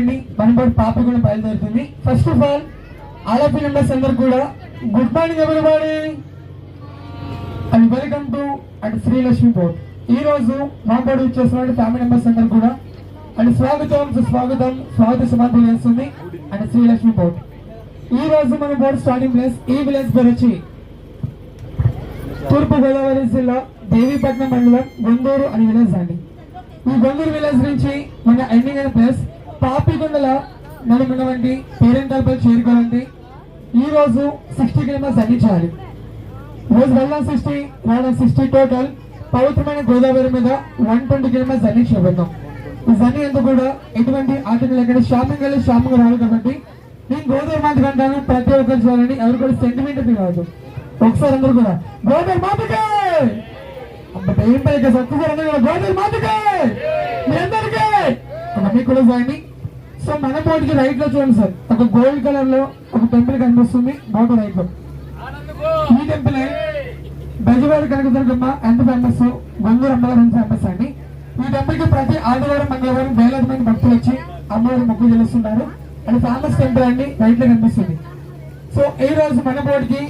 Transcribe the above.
అండి మన బోర్డు పాపిగూడెం బయలుదేరుతుంది. First of all of members అందరు కూడా good morning everybody and welcome to and Srilakshmi board. ఈ రోజు మా బోర్డు వచ్చేసిన ఫ్యామిలీ మెంబర్స్ అందరు కూడా అండ్ స్వాగత సమాధి చేస్తుంది అండ్ శ్రీలక్ష్మి బోర్డ్. ఈ రోజు మన బోర్డు స్టార్టింగ్ ప్లేస్ ఈ విలేజ్ పేరు వచ్చి తూర్పు గోదావరి జిల్లా దేవీపట్నం మండలం గొందూరు అని విలేజ్ అండి. ఈ గొందూరు విలేజ్ నుంచి మన ఎండింగ్ అయిన ప్లేస్ పాపికొండల మనం ఉన్నటువంటి పేరెంటల్ పై చేరుకోవాలంటే ఈ రోజు 60 కిలోమీటర్స్ జర్నీ చేయాలి. రోజు వెళ్ళడం 60 రావడం 60 టోటల్ పవిత్రమైన గోదావరి మీద 120 కిలోమీటర్స్ జర్నీ చేయబోతాం. ఈ జర్నీ అంతా కూడా ఎటువంటి ఆటంకం లేకుండా షాపింగ్ వెళ్ళి షాపింగ్ రావాలి కాబట్టి నేను గోదావరి మాటకు అంటాను, ప్రతి ఒక్కరు చేయాలని ఎవరు కూడా సెంటిమెంట్ కాదు. ఒకసారి అందరూ కూడా గోదావరి మాటకే ఏం పైకి ఒక్కసారి అందరూ కూడా గోదావరి మాటకే మీ అందరికీ మీకు కూడా జాయిన్. సో మన బోర్డుకి రైట్ లో చూడండి సార్, ఒక గోల్డ్ కలర్ లో ఒక టెంపుల్ కనిపిస్తుంది బోర్డు రైట్ లో. ఈ టెంపుల్ బెజవాడ కనకదుర్గమ్మ ఎంత ఫేమస్, గొంగూరు అమ్మవారు ఎంత ఫేమస్ అండి. ఈ టెంపుల్ కి ప్రతి ఆదివారం మంగళవారం వేలాది మంది భక్తులు వచ్చి అమ్మవారి మొక్కులు చెల్లిస్తున్నారు. అది ఫేమస్ టెంపుల్ అండి, రైట్ లో కనిపిస్తుంది. సో ఈ రోజు మన బోర్డుకి